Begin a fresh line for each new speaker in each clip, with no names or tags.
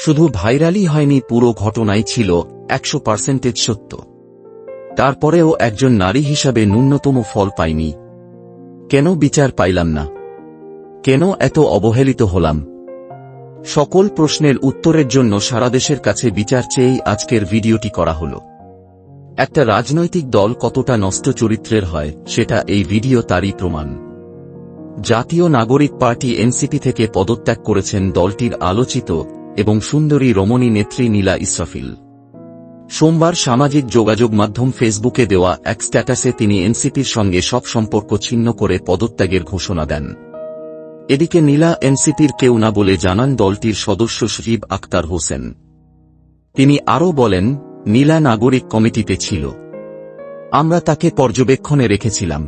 শুধু ভাইরালই হয়নি, পুরো ঘটনাই ছিল 100% সত্য। তারপরেও একজন নারী হিসাবে ন্যূনতম ফল পাইনি। কেন বিচার পাইলাম না? কেন এত অবহেলিত হলাম? সকল প্রশ্নের উত্তরের জন্য সারা দেশের কাছে বিচার চেয়েই আজকের ভিডিওটি করা হলো। একটা রাজনৈতিক দল কতটা নষ্ট চরিত্রের হয় সেটা এই ভিডিও তারই প্রমাণ। জাতীয় নাগরিক পার্টি এনসিপি থেকে পদত্যাগ করেছেন দলটির আলোচিত এবং সুন্দরী রমণী নেত্রী নীলা ইসরাফিল। সোমবার সামাজিক যোগাযোগ মাধ্যম ফেসবুকে দেওয়া এক স্ট্যাটাসে তিনি এনসিপির সঙ্গে সব সম্পর্ক ছিন্ন করে পদত্যাগের ঘোষণা দেন। এদিকে নীলা এনসিপির কেউ না বলে জানান দলটির সদস্য সচিব আক্তার হোসেন। তিনি আরও বলেন, নীলা নাগরিক কমিটিতে ছিল, আমরা তাকে পর্যবেক্ষণে রেখেছিলাম।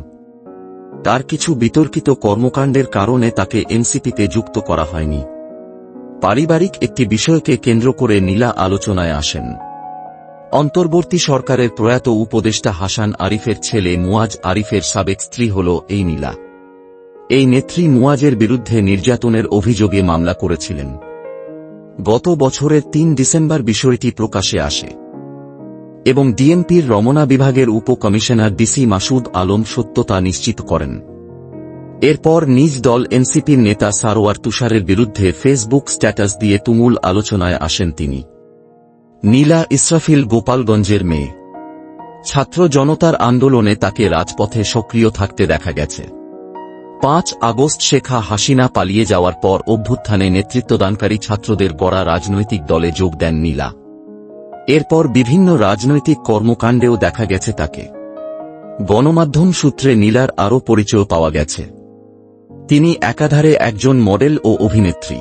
তার কিছু বিতর্কিত কর্মকাণ্ডের কারণে তাকে এনসিপিতে যুক্ত করা হয়নি। পারিবারিক একটি বিষয়কে কেন্দ্র করে নীলা আলোচনায় আসেন। অন্তর্বর্তী সরকারের প্রয়াত উপদেষ্টা হাসান আরিফের ছেলে মুয়াজ আরিফের সাবেক স্ত্রী হল এই নীলা। এই নেত্রী মুয়াজের বিরুদ্ধে নির্যাতনের অভিযোগে মামলা করেছিলেন। গত বছরের ৩ ডিসেম্বর বিষয়টি প্রকাশে আসে এবং ডিএমপির রমনা বিভাগের উপ কমিশনার ডিসি মাসুদ আলম সত্যতা নিশ্চিত করেন। এরপর নিজ দল এনসিপির নেতা সারোয়ার তুষারের বিরুদ্ধে ফেসবুক স্ট্যাটাস দিয়ে তুমুল আলোচনায় আসেন তিনি। নীলা ইসরাফিল গোপালগঞ্জের মেয়ে। ছাত্র জনতার আন্দোলনে তাকে রাজপথে সক্রিয় থাকতে দেখা গেছে। ৫ আগস্ট শেখ হাসিনা পালিয়ে যাওয়ার পর অভ্যুত্থানে নেতৃত্বদানকারী ছাত্রদের গড়া রাজনৈতিক দলে যোগ দেন নীলা। এরপর বিভিন্ন রাজনৈতিক কর্মকাণ্ডেও দেখা গেছে তাকে। গণমাধ্যম সূত্রে নীলার আরও পরিচয় পাওয়া গেছে। তিনি একাধারে একজন মডেল ও অভিনেত্রী।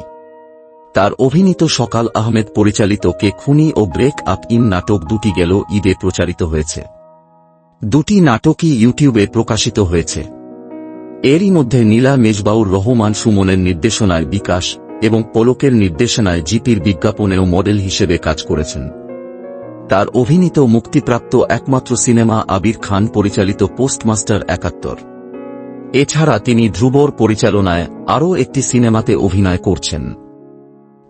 তার অভিনীত সকাল আহমেদ পরিচালিত কে খুনি ও ব্রেক আপ ইন নাটক দুটি গেল ঈদে প্রচারিত হয়েছে। দুটি নাটকই ইউটিউবে প্রকাশিত হয়েছে। এরই মধ্যে নীলা মেজবাউর রহমান সুমনের নির্দেশনায় বিকাশ এবং পলকের নির্দেশনায় জিপির বিজ্ঞাপনেও মডেল হিসেবে কাজ করেছেন। তার অভিনীত মুক্তিপ্রাপ্ত একমাত্র সিনেমা আবির খান পরিচালিত পোস্টমাস্টার ৭১। এছাড়া তিনি ধ্রুবর পরিচালনায় আরও একটি সিনেমাতে অভিনয় করছেন।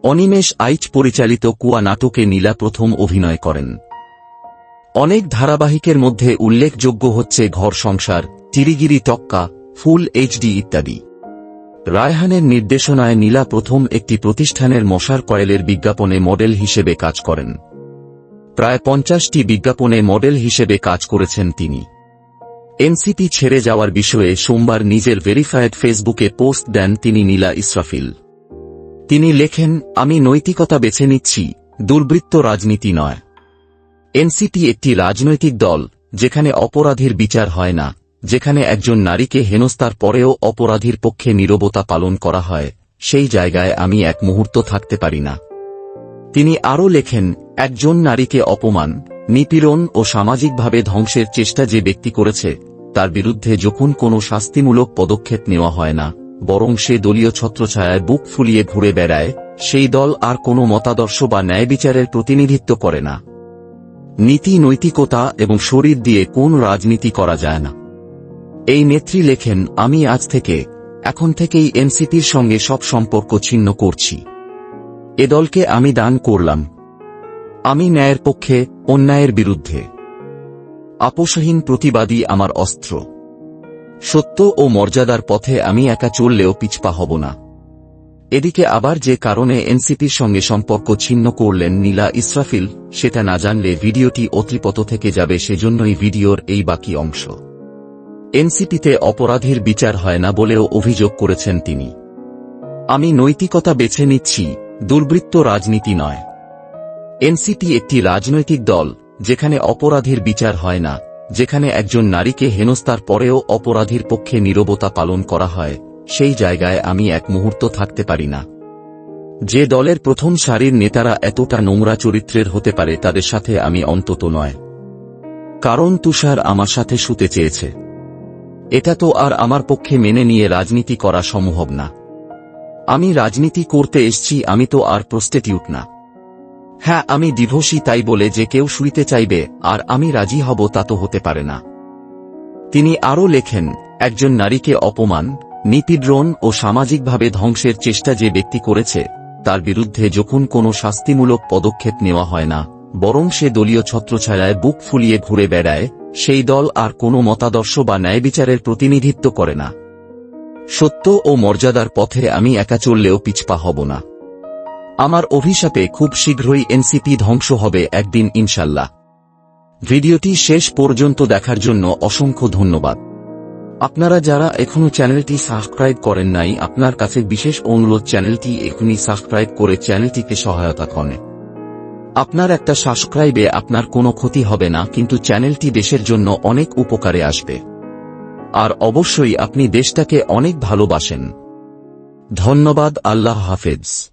অনিমেষ আইচ পরিচালিত কুয়া নাটকে নীলা প্রথম অভিনয় করেন। অনেক ধারাবাহিকের মধ্যে উল্লেখযোগ্য হচ্ছে ঘর সংসার, চিরিগিরি টক্কা, ফুল এইচডি ইত্যাদি। রায়হানের নির্দেশনায় নীলা প্রথম একটি প্রতিষ্ঠানের মশার কয়েলের বিজ্ঞাপনে মডেল হিসেবে কাজ করেন। প্রায় ৫০টি বিজ্ঞাপনে মডেল হিসেবে কাজ করেছেন তিনি। এনসিপি ছেড়ে যাওয়ার বিষয়ে সোমবার নিজের ভেরিফায়েড ফেসবুকে পোস্ট দেন তিনি নীলা ইসরাফিল। তিনি লেখেন, আমি নৈতিকতা বেছে নিচ্ছি, দুর্বৃত্ত রাজনীতি নয়। এনসিপি একটি রাজনৈতিক দল যেখানে অপরাধীর বিচার হয় না, যেখানে একজন নারীকে হেনস্থার পরেও অপরাধীর পক্ষে নীরবতা পালন করা হয়, সেই জায়গায় আমি এক মুহূর্ত থাকতে পারি না। তিনি আরও লেখেন, একজন নারীকে অপমান, নিপীড়ন ও সামাজিকভাবে ধ্বংসের চেষ্টা যে ব্যক্তি করেছে তার বিরুদ্ধে যখন কোনো শাস্তিমূলক পদক্ষেপ নেওয়া হয় না, বরং সে দলীয় ছত্রছায়ায় বুক ফুলিয়ে ঘুরে বেড়ায়, সেই দল আর কোনো মতাদর্শ বা ন্যায় বিচারের প্রতিনিধিত্ব করে না। নীতি, নৈতিকতা এবং শরীর দিয়ে কোন রাজনীতি করা যায় না। এই নেত্রী লেখেন, আমি আজ থেকে, এখন থেকেই এনসিপির সঙ্গে সব সম্পর্ক ছিন্ন করছি। এ দলকে আমি দান করলাম। আমি ন্যায়ের পক্ষে, অন্যায়ের বিরুদ্ধে। আপোষহীন প্রতিবাদী আমার অস্ত্র। সত্য ও মর্যাদার পথে আমি একা চললেও পিছপা হব না। এদিকে আবার যে কারণে এনসিপির সঙ্গে সম্পর্ক ছিন্ন করলেন নীলা ইসরাফিল সেটা না জানলে ভিডিওটি অতৃপত থেকে যাবে, সেজন্যই ভিডিওর এই বাকি অংশ। এনসিপিতে অপরাধীর বিচার হয় না বলেও অভিযোগ করেছেন তিনি। আমি নৈতিকতা বেছে নিচ্ছি, দুর্বৃত্ত রাজনীতি নয়। এনসিপি একটি রাজনৈতিক দল যেখানে অপরাধীর বিচার হয় না, যেখানে একজন নারীকে হেনস্থার পরেও অপরাধীর পক্ষে নীরবতা পালন করা হয়, সেই জায়গায় আমি এক মুহূর্ত থাকতে পারি না। যে দলের প্রথম সারির নেতারা এতটা নোংরা চরিত্রের হতে পারে তাদের সাথে আমি অন্তত নয়। কারণ তুষার আমার সাথে শুতে চেয়েছে। এটা তো আর আমার পক্ষে মেনে নিয়ে রাজনীতি করা সম্ভব না। আমি রাজনীতি করতে এসেছি, আমি তো আর প্রস্টিটিউট না। হ্যাঁ, আমি ডিভোর্সি, তাই বলে যে কেউ শুইতে চাইবে আর আমি রাজি হব তা তো হতে পারে না। তিনি আরও লেখেন, একজন নারীকে অপমান, নিপীড়ন ও সামাজিকভাবে ধ্বংসের চেষ্টা যে ব্যক্তি করেছে তার বিরুদ্ধে যখন কোনো শাস্তিমূলক পদক্ষেপ নেওয়া হয় না, বরং সে দলীয় ছত্রছায়ায় বুক ফুলিয়ে ঘুরে বেড়ায়, সেই দল আর কোনো মতাদর্শ বা ন্যায়বিচারের প্রতিনিধিত্ব করে না। সত্য ও মর্যাদার পথে আমি একা চললেও পিছপা হব না। আমার অভিশাপে খুব শীঘ্রই এনসিপি ধ্বংস হবে একদিন ইনশাল্লাহ। ভিডিওটি শেষ পর্যন্ত দেখার জন্য অসংখ্য ধন্যবাদ। আপনারা যারা এখনো চ্যানেলটি সাবস্ক্রাইব করেন নাই, আপনার কাছে বিশেষ অনুরোধ চ্যানেলটি এখনই সাবস্ক্রাইব করে চ্যানেলটিকে সহায়তা করেন। আপনার একটা সাবস্ক্রাইবে আপনার কোনো ক্ষতি হবে না, কিন্তু চ্যানেলটি দেশের জন্য অনেক উপকারে আসবে। আর অবশ্যই আপনি দেশটাকে অনেক ভালোবাসেন। ধন্যবাদ। আল্লাহ হাফেজ।